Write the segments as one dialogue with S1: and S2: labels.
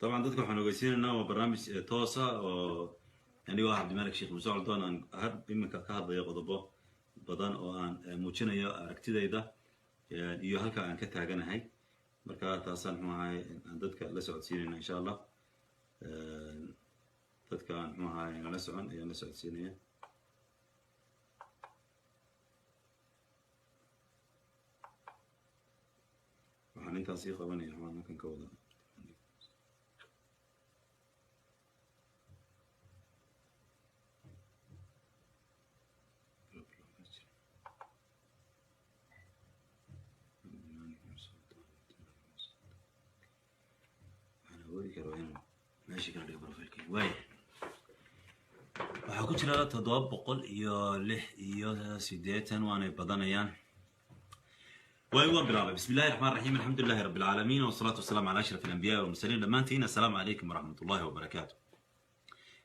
S1: طبعا dadka waxaan ogeysiinaynaa waa barnaamij toosa oo anigoo ah cabdimalik sheekh muuse caldoon aan iminka ka hadlayo qodobo badan oo aan muujinayo aragtidayda iyo halka aan ka taaganahay marka taasaan muxuu ahay aan dadka la socodsiinayna insha allah dadka aan muxuu ahay nala socon ayaan la socodsiinaya waxaan intaas ii qabanaya waxaan halkan ka wada waxaa ku jira 706 waanay badanayaan waan bilaabay بسم الله الرحمن الرحيم الحمد لله رب العالمين والصلاة والسلام على أشرف الأنبياء والمرسلين dhammaantiin السلام عليكم ورحمة الله وبركاته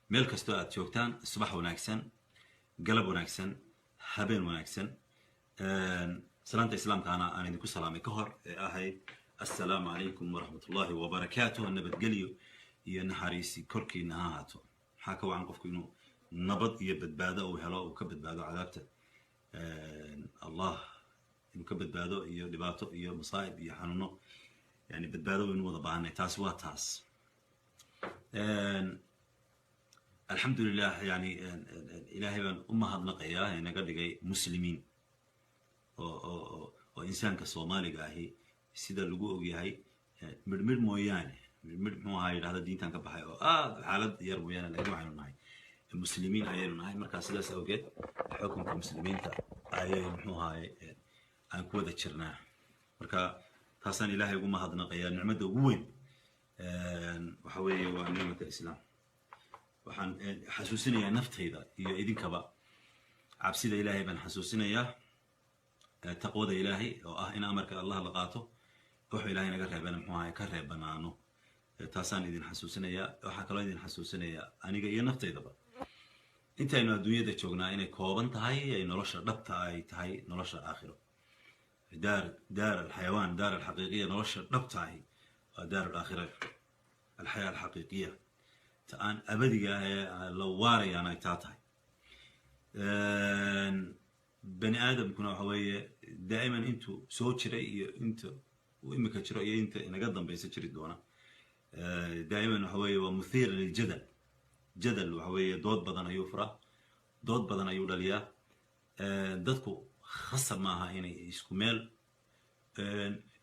S1: meel kastoo aad joogtaan subax wanaagsan galab wanaagsan habeen wanaagsan salaanta islaamkaana aan idinku salaamay ka hor ee ahayd السلام عليكم ورحمة الله وبركاته nabadgelyo iyo naxariisi korkiina ha ahaato maxaa ka wacan qofku inuu nabad iyo badbaado uu helo uu ka badbaado cadaabta allah inuu ka badbaado iyo dhibaato iyo masaa'ib iyo xanuuno yani badbaado inuu wada baahanay taasi waa taas alxamdulilah yani ilaahay baan u mahadnaqayaa inaga dhigay muslimiin oo insaanka soomaaliga ahi sida lagu ogyahay midhmidh mooyaane midhmidh muxuu ahaa yidhahda diintan ka baxay oo xaalad yar mooyaane laakiin waxaynu nahay muslimiin ayaynu nahay markaa sidaas awgeed xukunka muslimiinta ayay muxuu ahaay aan ku wada jirnaa marka taasaan ilaahay ugu mahadnaqayaa nicmadda ugu weyn waxa weeye waa nicmada islaam waxaan xasuusinayaa naftayda iyo idinkaba cabsida ilaahay baan xasuusinayaa taqwada ilaahay oo ah in amarka allah la qaato wuxuu ilaahay naga reebana muxuu ahaay ka reebanaano taasaan idin xasuusinayaa waxaa kaloo idin xasuusinayaa aniga iyo naftaydaba intaynu adduunyada joognaa inay kooban tahay ay nolosha dhabta ay tahay nolosha aakhiro daar alxayawaan daar alxaqiiqiya nolosha dhabta ahi waa daar alaakhira alxayaa alxaqiiqiya ta aan abadiga ah ee la waarayaan ay taa tahay bani aadamkuna waxa weeye daa'iman intuu soo jiray iyo inta uu imika jiro iyo inta inaga dambaysa jiri doona daa'iman waxa weeye waa muthiira liljadal jadal waxa weeye dood badan ayuu furaa dood badan ayuu dhaliyaa dadku khasab maaha inay isku meel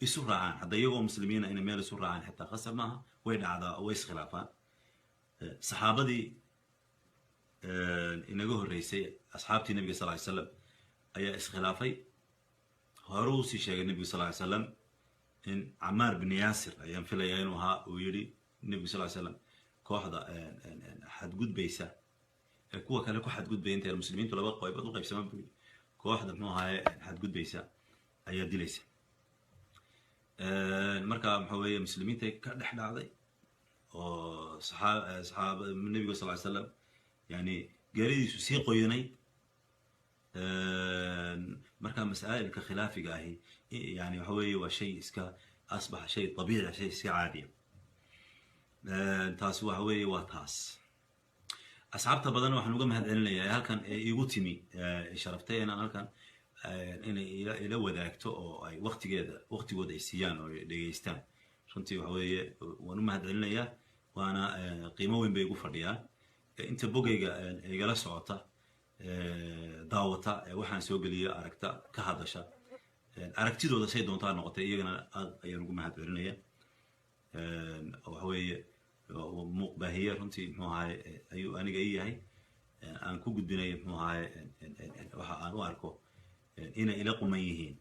S1: isu raacaan hadda iyagoo muslimiina inay meel isu raacaan xitaa khasab maaha way dhacdaa way iskhilaafaan saxaabadii inaga horreysay asxaabtii nabiga sal ly slam ayaa iskhilaafay hore uu sii sheegay nebigu sal ly slam in camaar bin yaasir ayaan filayaa inuu ahaa uu yidhi nebigu sal ly slam kooxda xadgudbaysa ee kuwa kale ku xadgudbaya intay muslimiintu laba qaybood u qaybsama buu yidhi kooxda muxuu ahaaye xadgudbaysa ayaa dilaysa marka waxa weeye muslimiintay ka dhex dhacday oo saxaaba nebigu sal ly slam yani gaaridiisu sii qoyanay marka masaa'ilka khilaafiga ahi yani waxa weeye waa shay iska asbaxa shay طabiici shay iska caadiya taasi waxa weeye waa taas asxaabta badan waxaan uga mahad celinayaa halkan igu timi sharaftay inaan halkan inay ila wadaagto oo ay waqtigooda ay siiyaan oo ay dhegeystaan runtii waxa weeye waan u mahad celinayaa waana qiimo weyn bay igu fadhiyaan inta bogayga igala socota daawata waxaan soo geliya aragta ka hadasha aragtidooda say doontaa noqotay iyagana aad ayaan ugu mahad celinaya waxa weeye muuqbaahiye runtii muxuu ahaay ayuu aniga ii yahay aan ku gudbinaya muxuu ahaay waxa aan u arko inay ila quman yihiin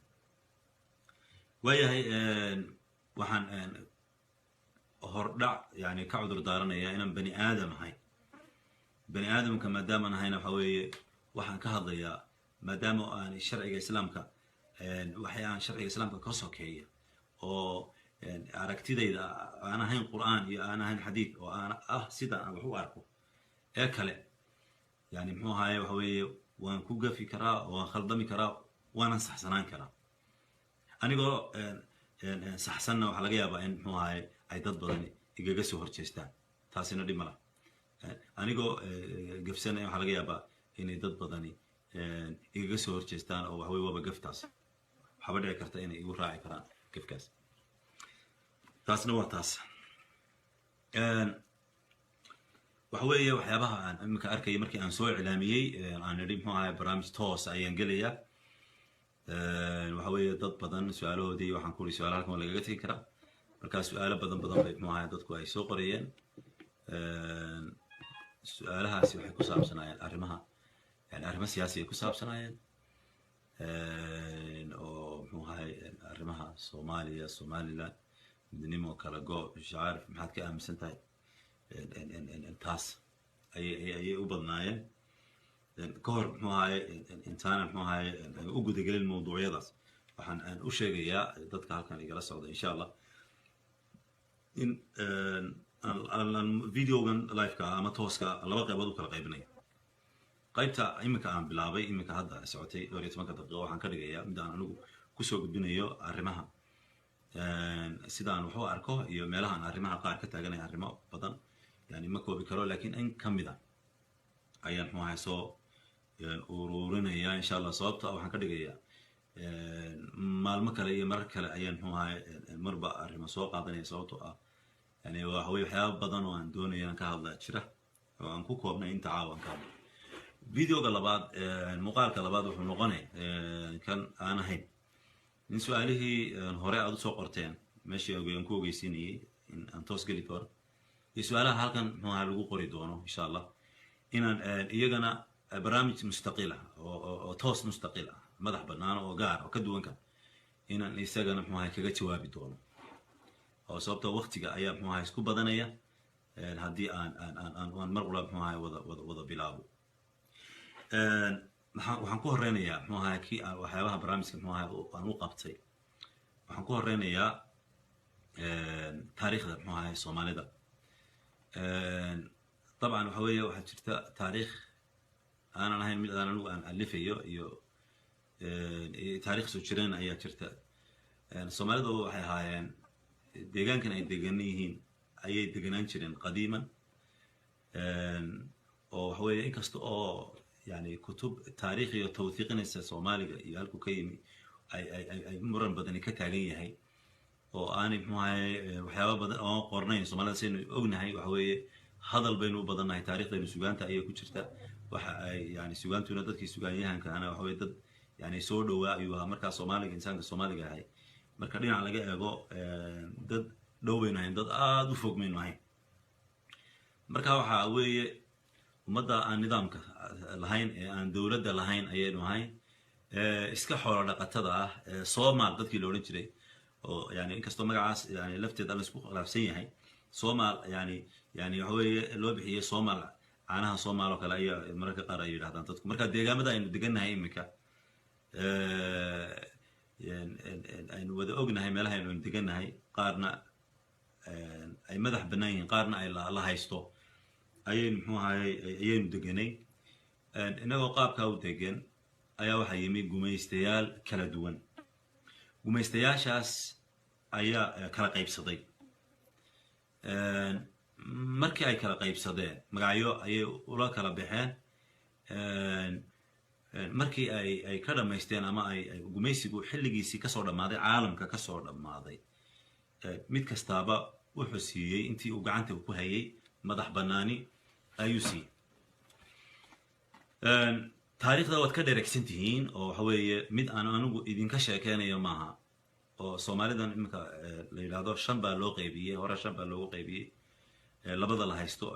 S1: waayahay waxaan hordhac yani ka cudur daaranayaa inaan bani aadam ahay bani aadamka maadaamaan ahayna waxa weeye waxaan ka hadlayaa maadaama aan sharciga islaamka waxay aan sharciga islaamka ka sokeeya oo aragtidayda aan ahayn qur'aan iyo aan ahayn xadiid oo aan sida aan wax u arko ee kale yani muxuu ahaye waxa weeye waan ku gafi karaa waan khaldami karaa waanan saxsanaan karaa anigoo saxsanna waxaa laga yaabaa in muxuu ahaye ay dad badani igaga soo horjeestaan taasina dhib ma laha anigoo gafsanaya waxaa laga yaabaa inay dad badani igaga soo horjeestaan oo waxaweye waaba gaftaas waxaaba dhici karta inay igu raaci karaan gafkaas taasna waa taas waxa weeye waxyaabaha aan iminka arkaya markii aan soo iclaamiyey aan idhi muxuu ahay barnaamij toos ayaan gelayaa waxa weeye dad badan su-aalahoodii waxaan ku uri su-aala halkan waa lagaga tegi karaa markaa su-aalo badan bay muxuu ahay dadku ay soo qorayeen su-aalahaasi waxay ku saabsanaayeen arrimaha yani arrimo siyaasi ay ku saabsanaayeen oo muxuu ahay arrimaha soomaaliya somaliland midnimo kala go shacaarif maxaad ka aaminsan tahay taas ayay u badnaayeen ka hor muxuu ahaye intaana muxuu ahaye u gudagelin mawduucyadaas waxaan u sheegayaa dadka halkan igala socda insha allah in videogan liveka ama tooska laba qaybood u kala qaybinayo qaybta iminka aan bilaabay iminka hadda socotay 12 daqiiqo waxaan ka dhigayaa mid aan anigu kusoo gudbinayo arrimaha sidaan wax u arko iyo meelaha aan arrimaha qaar ka taaganay arrimo badan yani ma koobi karo laakiin in ka mid ah ayaan muxuu ahay soo ururinaya insha allah sababta waxaan ka dhigayaa maalmo kale iyo marar kale ayaan muxuu ahay marba arrimo soo qaadanaya sababtoo ah yani waxa weye waxyaaba badan oo aan doonayo inaan ka hadla jira oo aan ku koobnay inta caawan ka hadla videoga labaad muuqaalka labaad wuxuu noqonay kan aan ahayn in su-aalihii hore aad usoo qorteen meeshii aan ku ogeysiinayay in aan toos geli doono iyo su-aalaha halkan muxuu ahaa lagu qori doono insha allah inaan iyagana barnaamij mustaqil ah oo toos mustaqil ah madax bannaan oo gaar oo ka duwanka inaan isagana muxuu ahay kaga jawaabi doono oo sababta waqtiga ayaa muxuu ahay isku badanaya haddii aan mar walba muxuu ahay wada bilaabo waxaan ku horeynayaa muxuu ahay kii waxyaabaha barnaamijka muxuu ahay aan u qabtay waxaan ku horeynayaa taariikhda muxuu ahay soomaalida طبعا waxa weeye waxaa jirta taariikh aanan ahayn mid aan anigu aan alifayo iyo taariikh soo jireen ayaa jirta soomaalidu waxay ahaayeen deegaankan ay degan yihiin ayay deganaan jireen qadiiman oo waxa weeye inkasta oo yani kutub taariikh iyo tawthiiqinaysa soomaaliga iyo halku ka yimi ay muran badani ka taagan yahay oo aanay muxuu ahay waxyaaba badan oo qornayn soomaalida saynu ognahay waxa weeye hadal baynu u badannahay taariikhdaynu sugaanta ayay ku jirta waxa ay yani sugaantuna dadkii sugaanyahanka ana waxa weeye dad yani soo dhowaa ayuu ahaa markaa soomaaliga insaanka soomaaliga ahay marka dhinac laga eego dad dhow baynu ahayn dad aada u fog maynu ahayn marka waxa weeye ummadda aan nidaamka lahayn ee aan dowladda lahayn ayaynu ahayn iska xoolo dhaqatada ah soomaal dadkii la odhan jiray oo yani inkastoo magacaas yani lafteeda la isku khilaafsan yahay soomaal yani waxa weeye loo bixiyey soomaal caanaha soomaal oo kale ayaa mararka qaar ay yidhahdaan dadku marka deegaamada aynu degannahay iminka aynu wada ognahay meelaha aynu degannahay qaarna ay madax bannaan yihiin qaarna ay la haysto ayaynu muxuu ahay ayaynu deganay inagoo qaabkaa u degan ayaa waxaa yimi gumaystayaal kala duwan gumaystayaashaas ayaa kala qaybsaday markii ay kala qaybsadeen magacyo ayay ula kala baxeen markii ay ka dhamaysteen ama ay gumaysigu xilligiisii kasoo dhammaaday caalamka kasoo dhammaaday mid kastaaba wuxuu siiyey intii uu gacanta ku hayay madax bannaani ayuu siiyey taariikhda waad ka dheregsan tihiin oo waxa weeye mid aan anigu idinka sheekeynayo maaha oo soomaalidan iminka la yidhaahdo 5 baa loo qaybiyey hore 5 baa loogu qaybiyey labada la haysto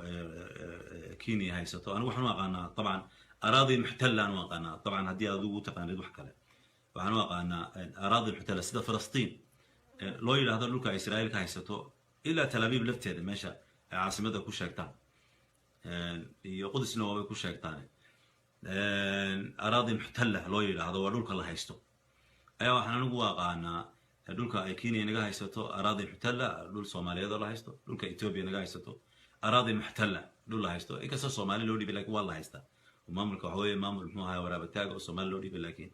S1: Kenya haysato anigu waxaan u aqaanaa طبعا أراضي محتلة أنا وقنا طبعا هدي أذوق تقنيد وحكله وأنا وقنا أراضي محتلة سيدا فلسطين لو يلا هذا لوكا إسرائيل كهيستو إلا تل أبيب لفتة ماشى عاصمتها كل شيء تاني يقدس نوابي كل شيء تاني أراضي محتلة لو يلا هذا ولوكا الله هيستو أيوة إحنا نقول وقنا لوكا كينيا نجا هيستو أراضي محتلة لول صوماليا الله هيستو لوكا إثيوبيا نجا هيستو أراضي محتلة لول هيستو إيه كسر صومالي لودي بلاك والله هيستا وماملك وحوي مامل محوها ورا بتاعه الصومال لودي لكن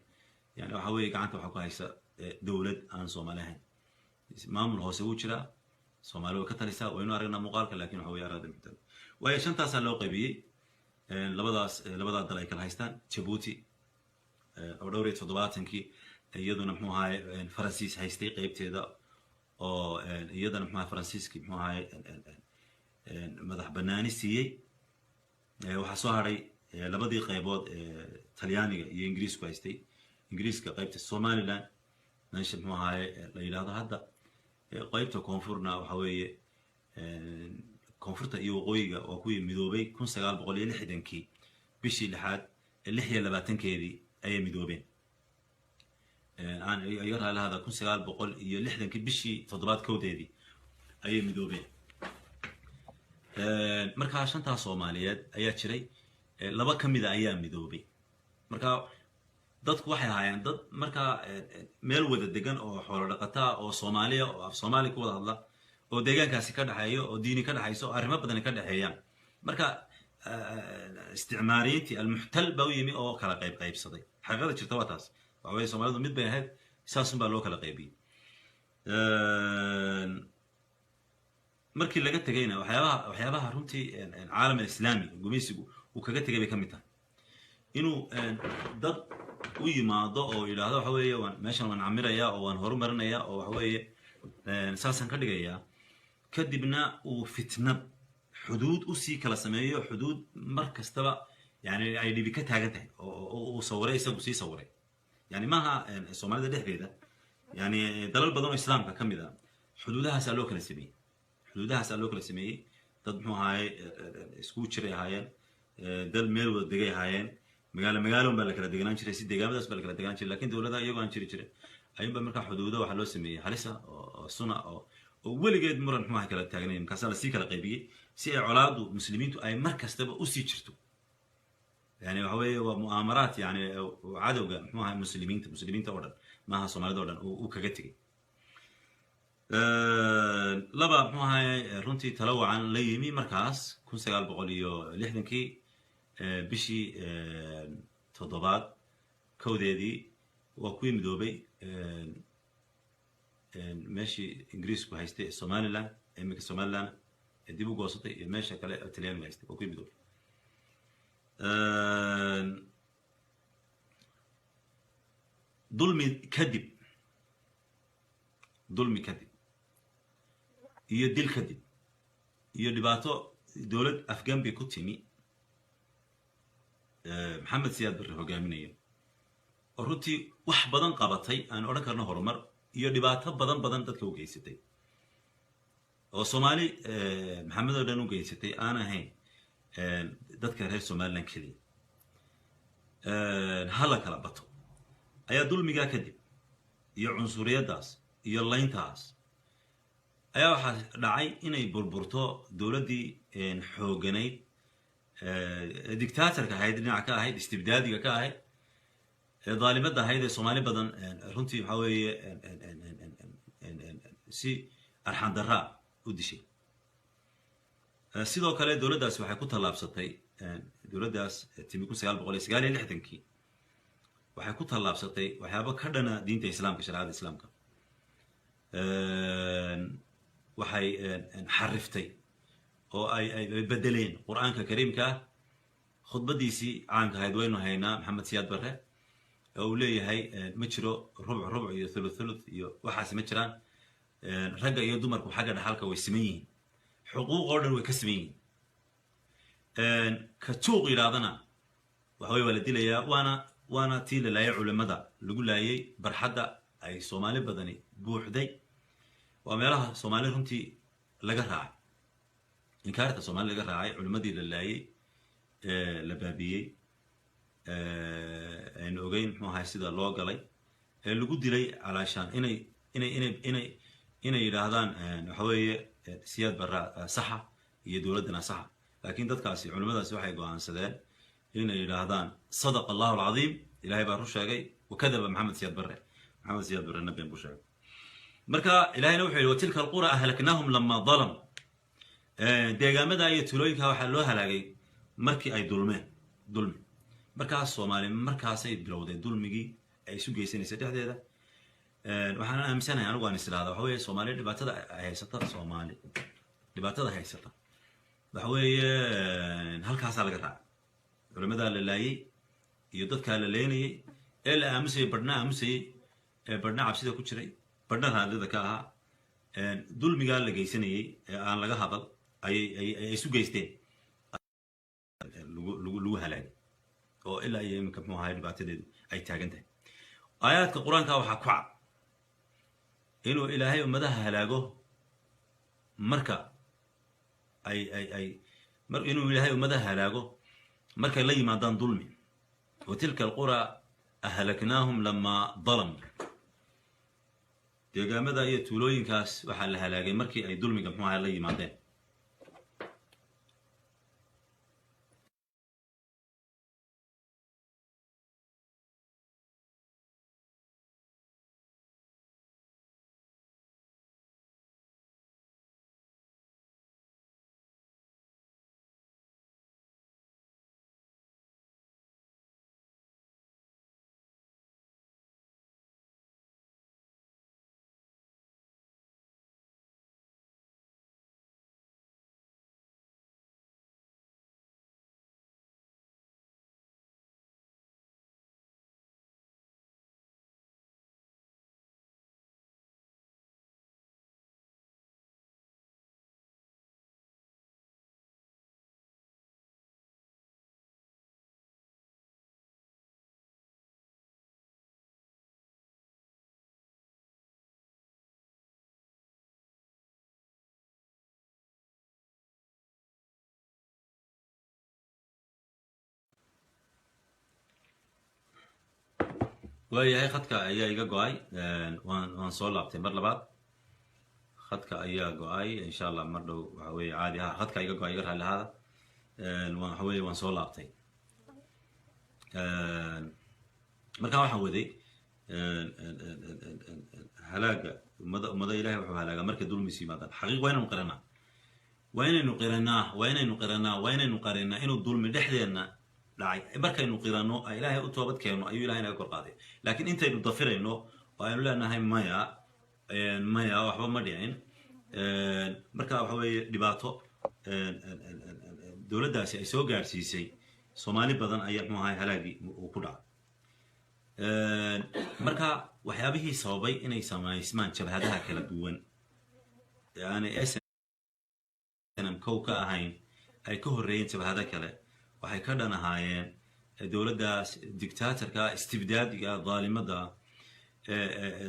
S1: يعني وحوي قعدت وحكوا هيسا دولة عن صومالهن مامل هو سووا شرا soomaali way ka talisaa waynu aragnaa muuqaalka laakiin waxa weeye araada muxtal waayo shantaasaa loo qaybiyey labadaa dal ay kala haystaan jabuuti oo dhowr iyo toddobaatankii iyaduna muxuu ahaye faransiis haystay qaybteeda oo iyadana muxuu ahaye faransiiskii muxuu ahaye madax banaani siiyey waxaa soo hadhay labadii qaybood talyaaniga iyo ingiriisku haystay ingiriiska qaybta somaliland meesha muxuu ahaye la yidhaahdo hadda qaybta koonfurna waxa weeye koonfurta iyo waqooyiga waa kuwii midoobay 1960kii bishii 6 ayay midoobeen aan iga raalaada 1960kii bishii 7 ayay midoobeen markaa shantaa Soomaaliyeed ayaa jiray laba kamid ah ayaa midoobay markaa dadku waxay ahaayeen dad markaa meel wada degan oo xoolo dhaqata oo Soomaaliya oo af Soomaali ku wada hadla oo deegaankaasi ka dhaxeeyo oo diini ka dhaxayso arrimo badan ka dhaxeeyaan marka isticmaariyiintii almuxtal baa yimi oo kala qaybsaday xaqada jirta waa taas waxa weeye Soomaalidu mid bay ahayd saasun baa loo kala qaybiyay markii laga tagayna waxyaabaha runtii caalamka islaami gumeysigu uu kaga tagay bay kamid tahay inuu dad u yimaado oo yiraahdo waxa weeye meeshan waan camiraya oo waan horumarinaya oo waxa weeye saasan ka dhigaya kadibna uu fitnad xuduud u sii kala sameeyo xuduud mar kastaba yani ay dhibi ka taagan tahay oo sawiray isagu sii sawiray yani maaha Soomaalida dhexdeeda yani dalal badan oo islaamka kamid ah xuduudahaas loo kala sameeyay dad muxuu ahaayay isku jiray ahaayeen dal meel wada degay ahaayeen magaalo baa la kala deganaan jiray si deegaamadaas baa la kala deganaan jiray laakiin dawladda iyagoo aan jiray ayuunba markaa xuduudo waxa loo sameeyay halisa oo suna oo weligeed muran muxuu ahaay kala taagnayn markaas la sii kala qaybiyay si ay colaadu muslimiintu ay mar kastaba u sii jirto yani waxa weeye waa mu'amaraat yani cadawga muxuu ahaay muslimiinta oo dhan maaha Soomaalida oo dhan uu kaga tagay laba muxuu ahaay runtii talawacan la yimi markaas 1960kii bishii 7 kowdeedii waa kuwii midoobay meeshii ingiriisku haystay Somaliland imika Somaliland dib u goosatay iyo meesha kale Talyaaniga haystay waa kuwii midoobay dulmi kadib iyo dil kadib iyo dhibaato dawlad Afgaan bay ku timi Maxamed Siyaad Barre hogaaminayo oo runtii wax badan qabatay aan oran karno horumar iyo dhibaato badan dadka u geysatay oo Soomaali Maxamed oo dhan u geysatay aan ahayn dadka reer Somaliland kaliya hala kala bato ayaa dulmiga kadib iyo cunsuriyadaas iyo layntaas ayaa waxa dhacay inay burburto dawladii xooganayd dictatorka ahayd dhinaca ka ahayd istibdaadiga ka ahayd daalimada ahayd Soomaali badan runtii waxa weeye si arxan darra u dishay sidoo kale dawladdaas waxay ku tallaabsatay dawladdaas timi 1969kii waxay ku tallaabsatay waxyaabo ka dhana diinta islaamka shariicada islaamka waxay xariftay oo ay bedeleen quraanka kariimka khudbadiisii caanka ahayd waynu haynaa Maxamed Siyaad Barre oo uu leeyahay ma jiro rubuc iyo thuluth iyo waxaas ma jiraan ragga iyo dumarku xagga dhaxalka way siman yihiin xuquuq oo dhan way ka siman yihiin ka tuuq yiraadana waxa way wala dilayaa waana tii la laayay culimada lagu laayay barxadda ay Soomaali badani buuxday waa meelaha Soomaali runtii laga raacay inkaarta Soomaali laga raacay culimadii la laayay la baabiyay aynu ogeyn muxuu ahaay sida loo galay lagu dilay calaashaan inay yiraahdaan waxa weeye Siyaad Barre saxa iyo dawladana saxa laakiin dadkaasi culimadaasi waxay go'aansadeen inay yiraahdaan sadaqa Allahu al-azim ilaahay baa rusheegay wakadaba Maxamed Siyaad Barre nabiyan buu sheegay marka ilaahayna wuxuu yiri tilka alqura ahlaknahum lamma zalam deegaamada iyo tulooyinka waxa loo halaagay markii ay dulmi markaas Soomaali markaas ay bilowday dulmigii ay isu geysanaysa dhexdeeda waxaan aaminsanahay anigu aan islaada waxa weeye Soomaaliya dhibaatada ay haysata Soomaali dhibaatada haysata waxa weeye halkaas laga raac culimada la laayay iyo dadka la leenayay ee la aamusay badhna cabsida ku jiray badhna raadida ka ahaa dulmiga la geysanayay ee aan laga hadal ay isu geysteen lagu halaagay oo ilaa ay imika muxuu ahaa dhibaatadeedu ay taagan tahay aayaadka quraanka waxa ku cad inuu ilaahay ummadaha halaago marka inuu ilaahay ummadaha halaago markay la yimaadaan dulmi وتلك القرى أهلكناهم لما ظلموا deegaamada iyo tuulooyinkaas waxa la halaagay markii ay dulmiga muxuu ahaa la yimaadeen waayahay khadka ayaa iga go'ay waan soo laabtay mar labaad khadka ayaa go'ay insha Allah mar dhow waxa weeye caadi ah khadka iga go'ay iga raali ahaada waxa weeye waan soo laabtay marka waxaan waday halaaga ummada ilaahay wuxuu halaagaa markay dulmi yimaadaan xaqiiq waynaynu qiranaa inuu dulmi dhexdeena dhacay markaynu qirano ay ilaahay u toobad keeno ayuu ilaahay naga kor qaaday laakiin intaynu dafirayno oo aynu leenahay maya waxba ma dhicin marka waxa weeye dhibaato dowladdaasi ay soo gaarsiisay Soomaali badan ayaa muxuu ahaa halaagii uu ku dhacay marka waxyaabihii sababay inay samaysmaan jabhadaha kala duwan yani SNM kow ka ahayn ay ka horreeyeen jabhada kale waxay ka dhanahaayeen dowladdaas dictatorka istibdaadiga dhaalimada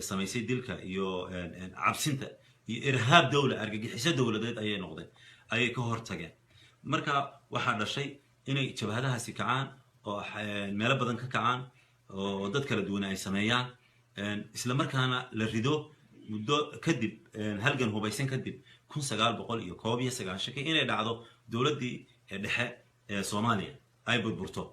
S1: samaysay dilka iyo cabsinta iyo irhaab dawla argagixisada dawladeed ayay noqdeen ayay ka hortageen marka waxa dhashay inay jabhadahaasi kacaan oo meelo badan ka kacaan oo dad kala duwan ay sameeyaan isla markaana la rido muddo kadib halgan hubaysan kadib 1991 inay dhacdo dawladdii dhexe Soomaaliya ay burburto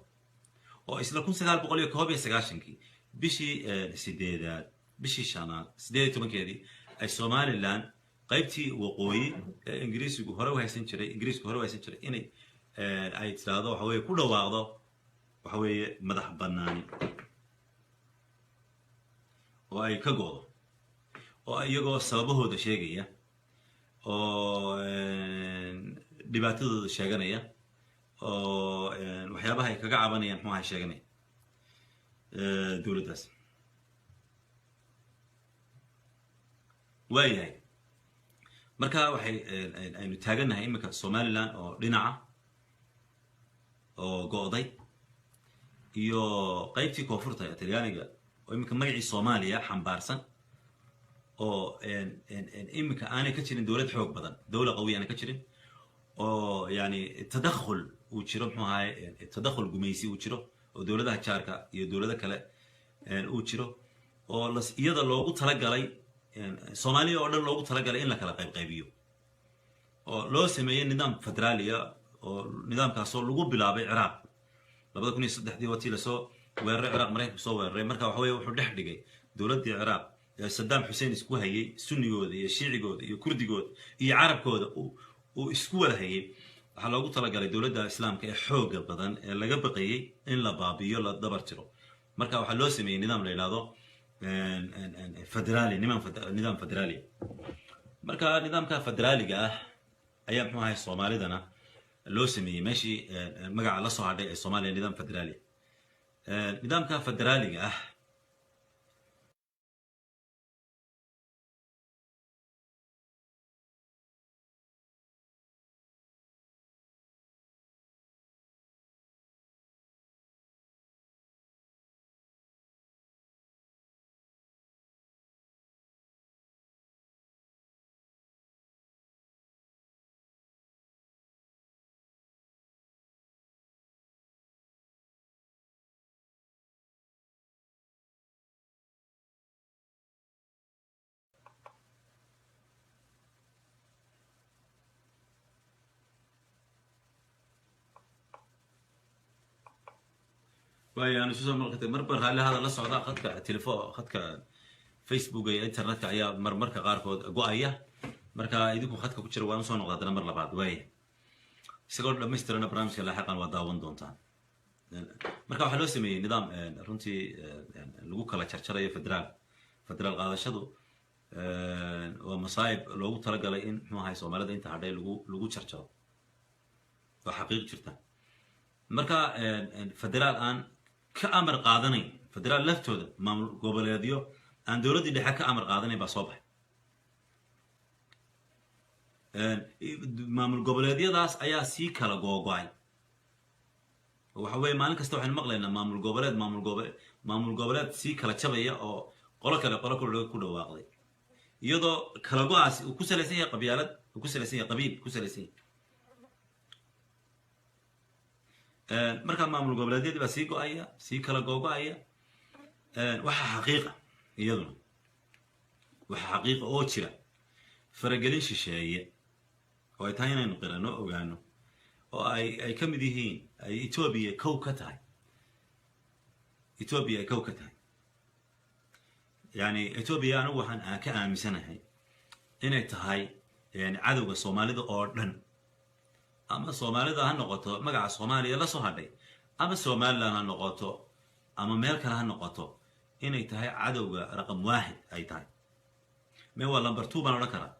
S1: oo isla 1991 bishii 8 bishii shanaad 18 ay Somaliland qaybtii waqooyi Ingiriisku hore u haysan jiray inay ay tiraado waxa weeye ku dhawaaqdo waxa weeye madax banaani oo ay ka goodo oo iyagoo sababahooda sheegaya oo dhibaatadooda sheeganaya oo waxyaabaha ay kaga cabanayaan muxuu ahaa sheeganaya dowladdaas waayahay marka waxay aynu taaganahay imika Somaliland oo dhinaca oo go'day iyo qaybtii koonfurta ee Talyaaniga oo imika magacii Soomaaliya xambaarsan oo imika aanay ka jirin dowlad xoog badan dowlad qawi aanay ka jirin oo yani tadakhul uu jiro muxuu ahaa tadakhul gumaysi uu jiro oo dowladaha jaarka iyo dowlado kale uu jiro oo iyada loogu talagalay Soomaaliya oo dhan loogu talagalay in la kala qaybiyo oo loo sameeyay nidaam federaaliya oo nidaamkaas oo lagu bilaabay Ciraaq 2003 wati la soo weeraray Ciraaq Mareykanku soo weeraray marka waxa weeye wuxuu dhex dhigay dowladda Ciraaq Saddam Hussein isku hayay Sunnigooda iyo Shiicigooda iyo Kurdigooda iyo Carabkooda uu isku wada hayay waxa loogu talagalay dowladda Islaamka ee xoog badan ee laga baqayay in la baabiyo la dabar tiro marka waxa loo sameeyay nidaam la yiraahdo federaali nidaam federaali marka nidaamka federaaliga ah ayaa muxuu ahay soomaalidana loo sameeyey meeshii magaca la soo hadhay ee soomaaliya nidaam federaali nidaamka federaaliga ah واي انا شو اسمه مربر هذا la socda khadka telefoon khadka facebook iyo internetka ayaa marmarka qaarkood go'aya marka idinku khadka ku jira waan soo noqdaa mar labaad way isagoo dhameystirana barnaamijka la xaqan waa daawan doontaan marka waxa loo sameeyay nidaam runtii lagu kala jarjarayo federaal qaadashadu waa masaayib loogu talagalay in muxuu ahay Soomaalida inta hadhay lagu jarjaro waa xaqiiq jirta marka federaal aan ka amar qaadanay federaal laftooda maamul goboleedyo aan dawladda dhexe ka amar qaadanay ba soo baxay maamul goboleedyadaas ayaa si kala go'ay waxa weey maalin kasta waxaan maqlaynaa maamul goboleed si kala jabaya oo qolo kale ku dhawaaqday iyadoo kala go'aas uu ku saleysan yahay qabyaalad uu ku saleysan yahay qabiil ku saleysan marka maamul goboleedyada baa sii go'aya sii kala go'aya waxa xaqiiqa iyaduna waxa xaqiiqa oo jira faragelin shisheeye oo ay tahay inaynu qirano ogaano oo ay ka mid yihiin ay Ethiopia kow ka tahay yani Ethiopia anigu waxaan ka aaminsanahay inay tahay yani cadowga Soomaalida oo dhan ama Soomaalida ha noqoto magaca Soomaaliya la soo hadhay ama Soomaaliland ha noqoto ama meel kale ha noqoto inay tahay cadowga raqam 1 ay tahay ma waa number 2 baan oran karaa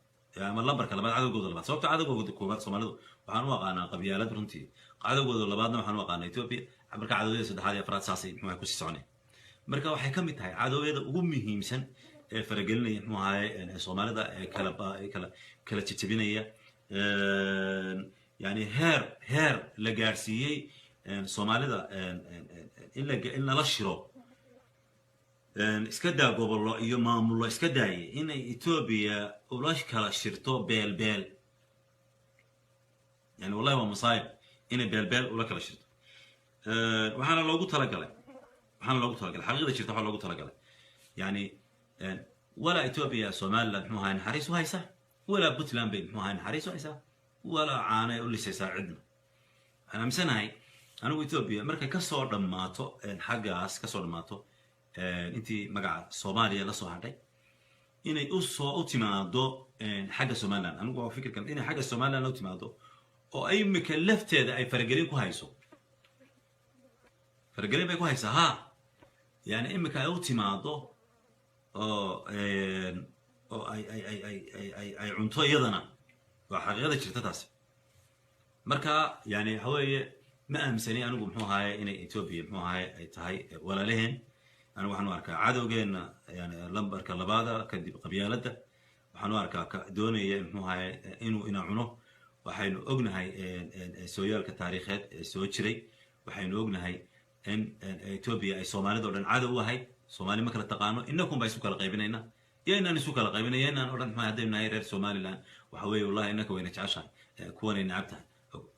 S1: ama lambarka labaad cadowgooda labaad sababta cadowgooda koobaad Soomaalidu waxaan u aqaanaa qabyaalad runtii cadowgooda labaadna waxaan u aqaanaa Ethiopia marka cadowgooda saddexaad iyo afraad saasi muxuu ku sii soconay marka waxay ka mid tahay cadowgeeda ugu muhiimsan ee faragelinaya muxuu ahay Soomaalida kala jajabinaya يعني هير لجارسية سوماليدا إن لا شرو إسكدا قبل الله يوم الله إسكدا إن إثيوبيا ولاش كلا شرطو بيل يعني والله هو مصايب إن بيل ولا كلا شرطو وحنا لو قلت لك حقيقة شرطو حنا لو قلت لك يعني ولا إثيوبيا سوماليدا محوها نحرس وهيسا ولا بوتلان بين محوها نحرس وهيسا ولا عانى اللي سيساعدنا أنا مسناي أنا وإثيوبيا مركز كسر دماتو حاجة كسر دماتو أنتي مقعد صوماليا لصو هذي إني أوصو أوتيمادو حاجة سومالان أنا قاعد أفكر كم إني حاجة سومالان أوتيمادو أو أي مكلفت هذا أي فرقلين كويسو فرقلين بكويسة ها يعني إما كأوتيمادو أو أي عنتو يضنا وحقيقة شرطتاس مركا يعني هواي ما أمسني أنا أقول محو هاي إن إثيوبيا محو هاي أي تهاي ولا لهن أنا وحنا أركا عدو جينا يعني لمبر كلبادا كدي قبيلته وحنا أركا دوني محو هاي إنه عنو وحين أجن هاي سويال كتاريخات سوتشري وحين أجن هاي إن إثيوبيا أي سومالي دولن عدو هاي سومالي ما كلا تقانو إنكم بيسوك القيبين يا إن نسوك القيبين يا إن أورد ما هدينا هاي رير سومالي لان وحوي والله إنك وين تعشان كون نعبتها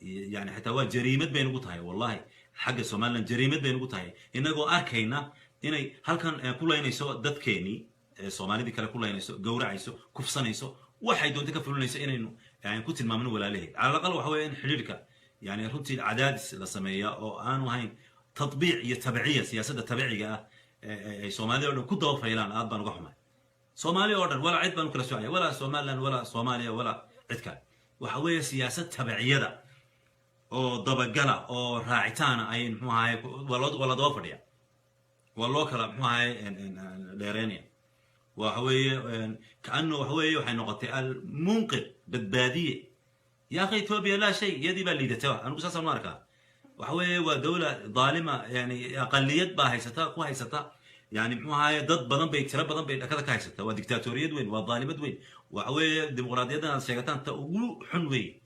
S1: يعني حتى هو جريمة بين قطعي والله حق سومالان جريمة بين قطعي إنك أركينا إني هل كان كل إني سو دت كيني سومالي دي كلا كل إني سو جورع يسو كفصان يسو واحد دون تكفلون يسو إنه يعني كنت المامن ولا له على الأقل وحوي إن حليلك يعني رنتي العداد السمية أو أنا هاي تطبيع تبعية سياسة تبعية سومالي ولا كنت أوفى إلى الآن بنقحمه سومالي أوردر ولا عد بنو كلا سوالي ولا سومالان ولا صوماليا ولا عدكان وحوي سياسة تبعية أو ضبجلة أو راعتانا أي محاي ولا ضوافر يعني والله كلام هاي ديرينيا وحوي كأنه وحوي وحين نقطة المنقذ بالبادية يا أخي إثيوبيا لا شيء يدي بالليدتها أنا بس أمريكا وحوي ودولة ظالمة يعني أقليات باهيستا كويستا يعني هاي ضد بدن بيكترب بدن بيت كذا كايستا وديكتاتورية وين وظالمة وين وحوي ديمقراطية شيءتان تقولوا حنوي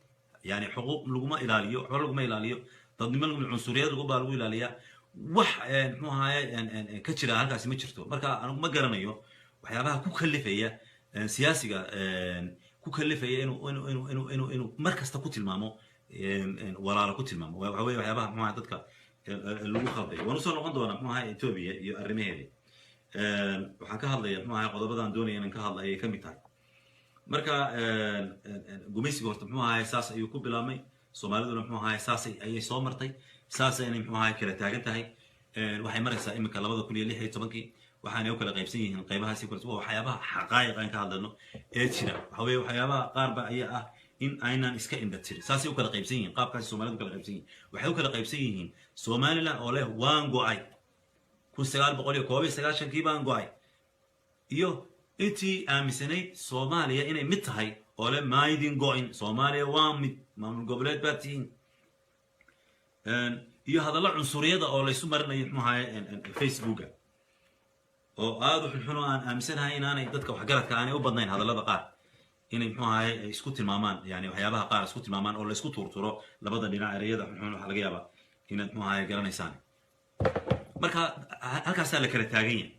S1: يعني حقوق لقمة إلالية حقوق لقمة إلالية تنظيم العنصرية لقمة إلالية wax muxuu ahaay ka jira halkaasi ma jirto marka anigu ma garanayo waxyaabaha ku kalifaya siyaasiga ku kalifaya inuu mar kasta ku tilmaamo walaalo ku tilmaamo waxa weeye waxyaabaha muxuu ahaay dadka lagu khalday waan usoo noqon doonaa muxuu ahaay Ethiopia iyo arrimaheeda waxaan ka hadlayaa muxuu ahaay qodobadan doonaya inaan ka hadlo ayay ka mid tahay marka gumeysiga horta muxuu ahaay saas ayuu ku bilaabmay Soomaaliduna muxuu ahaay saas ayay soo martay saas ayay muxuu ahaay kala taagan tahay waxay maraysaa iminka 2016 waxaanay u kala qaybsan yihiin qaybahaasi kala duwan waxyaabaha xaqaayiq aan ka hadlano ee jira waxa weeye waxyaabaha qaar ba ayaa ah in aynan iska indhatirin saasay u kala qaybsan yihiin qaabkaasi Soomaalidu kala qaybsan yihiin waxay u kala qaybsan yihiin Somaliland oo leh waan go'ay 1991 baan go'ay iyo intii aaminsanayd Soomaaliya inay mid tahay oo leh maydin go'in Soomaaliya waa mid maamul goboleed baa tihiin iyo hadallo cunsuriyada oo la isu marinayo muxuu ahaay Facebook oo aad u xun aan aaminsanahay inaanay dadka wax garadka aanay u badnayn hadallada qaar inay muxuu ahaay isku tilmaamaan yani waxyaabaha qaar isku tilmaamaan oo la isku tuurturo labada dhinac ereyada xun waxa laga yaabaa inaad muxuu ahaay garanaysaan marka halkaas la kala taagan yahay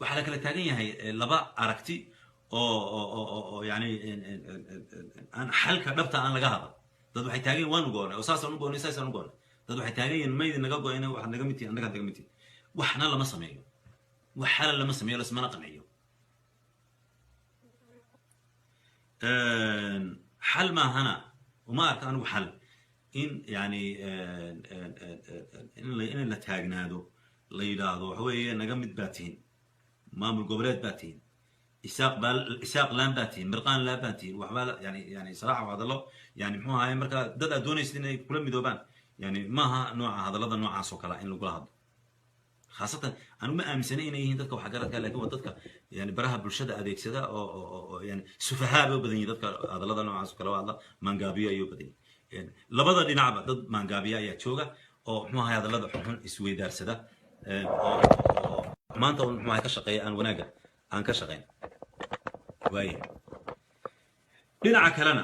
S1: waxa la kala taagan yahay laba aragti oo yani aan xalka dhabta aan laga hadal dad waxay taagan waan go'nay oo saasaan u go'nay saasaan u go'nay dad waxay taagan mayd naga go'nay wax naga mid naga naga mid waxna lama sameeyo wax xal lama sameeyo lasmana qanciyo xal ma hana وما arka anigu xal in yani in la taagnaado la yiraahdo waxa weeye naga mid baatiin maamul goboleed baatiin isaaq laan baatiin mirqaan laan baatiin waxba yani صراحه hadallo يعني muxuu ahaay marka dad adoonaysid inay kula midoobaan yani maaha nooca hadallada noocaas oo kala in lagu hadlo khaasatan anu ma aaminsanay inay yihiin dadka wax garadka laakiin waa dadka yani baraha bulshada adeegsada oo yani sufahaa oo badan yihiin dadka hadallada noocaas oo kala hadla mangaabiyo ayuu badan yani labada dhinacba dad mangaabiyo ayaa jooga oo muxuu ahaay hadallada xun isweydaarsada oo maanta muxuu ahaay ka shaqeeya aan wanaaga aan ka shaqeyn waaye dhinaca kalena